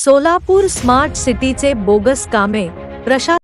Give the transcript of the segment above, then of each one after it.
Solapur smart सिटीचे bogus कामे प्रशासन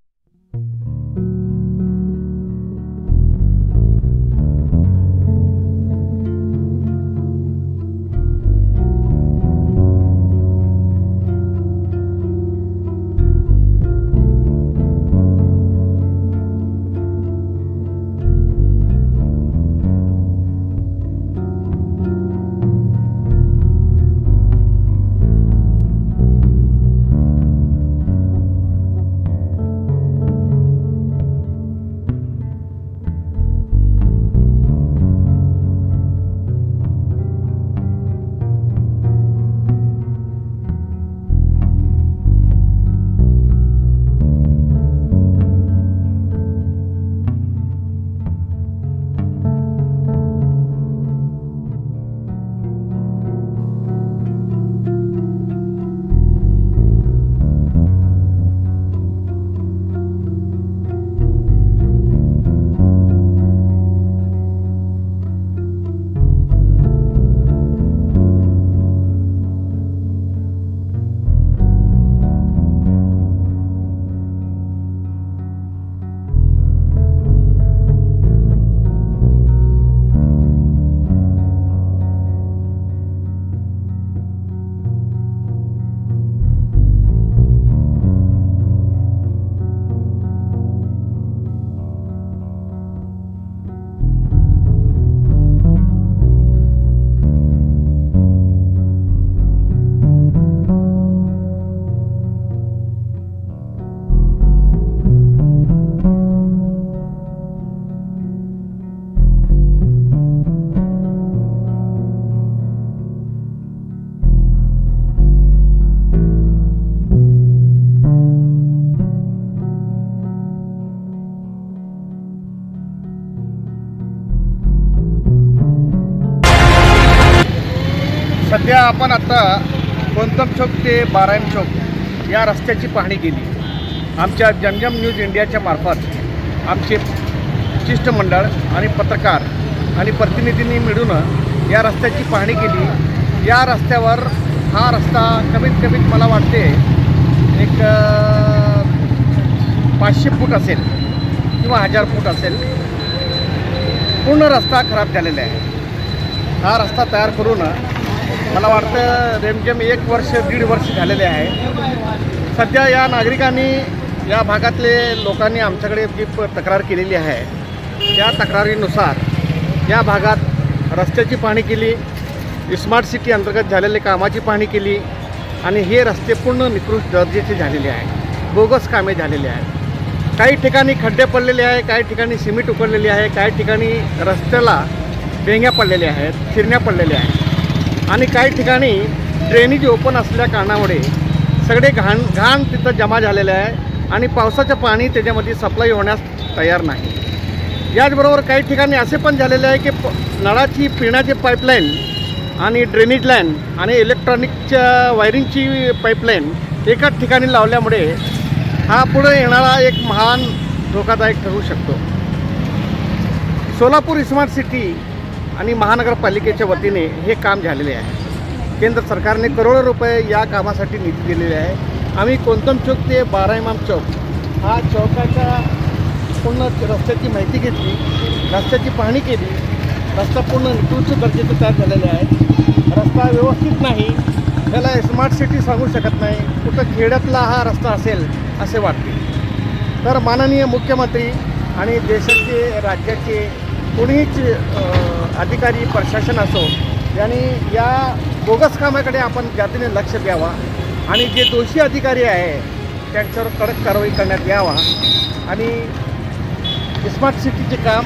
सध्या आपण आता कोणतम चौक ते बारायम चौक या रस्त्याची पाहणी केली। आमच्या जमजम न्यूज इंडियाच्या मार्फत आमचे शिष्टमंडळ आणि पत्रकार आणि प्रतिनिधींनी मिळून या रस्त्याची पाहणी केली। या रस्त्यावर हा रस्ता कमीत कमी मला वाटते एक 500 फूट असेल किंवा 1000 फूट असेल। पूर्ण रस्ता खराब झालेला आहे। हा रस्ता तयार करून मला वाटतं रेमझेम 1 वर्ष 1.5 वर्ष झालेले आहे। सध्या या नागरिकांनी या भागातले लोकांनी आमच्याकडे जी तक्रार केलेली आहे त्या तक्रारीनुसार या भागात रस्त्याची पाहणी केली, स्मार्ट सिटी अंतर्गत झालेले कामाची पाहणी केली आणि हे रस्ते पूर्ण निकृष्ट दर्जाचे झालेले आहे, बोगस कामे झालेले आहेत। काही ठिकाणी खड्डे पडलेले आहे, काही ठिकाणी सिमेंट उकळलेली आहे, काही ठिकाणी रस्त्याला भेंग्या पडलेल्या आहेत, चिरण्या पडलेल्या आहेत आणि काही ठिकाणी ड्रेनेज ओपन असल्या कारणामुळे सगळे घाण तिथं जमा झालेले आहे आणि पावसाचं पाणी त्याच्यामध्ये सप्लाय होण्यास तयार नाही। याचबरोबर काही ठिकाणी असे पण झालेले आहे की नळाची पिण्याची पाईपलाईन आणि ड्रेनेज लाईन आणि इलेक्ट्रॉनिकच्या वायरिंगची पाईपलाईन एकाच ठिकाणी लावल्यामुळे हा पुढे येणारा एक महान धोकादायक ठरू शकतो। सोलापूर स्मार्ट सिटी आणि महानगरपालिकेच्या वतीने हे काम झालेले आहे। केंद्र सरकारने करोडो रुपये या कामासाठी निधी दिलेले आहे। आम्ही कोणतम चौक ते बाराइमाम चौक हा चौकाच्या पूर्ण रस्त्याची माहिती घेतली, रस्त्याची पाहणी केली। रस्ता पूर्ण निकृष्ट दर्जाचे तयार झालेले आहे। रस्ता व्यवस्थित नाही, त्याला स्मार्ट सिटी सांगू शकत नाही, कुठं खेड्यातला हा रस्ता असेल असे वाटते। तर माननीय मुख्यमंत्री आणि देशाचे राज्याचे कोणीच अधिकारी प्रशासन असो यांनी या बोगस कामाकडे आपण जातीने लक्ष द्यावा आणि जे दोषी अधिकारी आहे त्यांच्यावर कडक कारवाई करण्यात यावा आणि स्मार्ट सिटीचे काम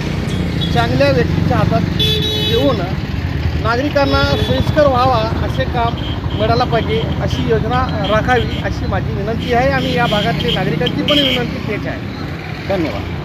चांगल्या व्यक्तीच्या हातात देऊन नागरिकांना सोयीस्कर व्हावा असे काम मिळायला पाहिजे अशी योजना राखावी अशी माझी विनंती आहे आणि या भागातल्या नागरिकांची पण विनंती तेच आहे। धन्यवाद।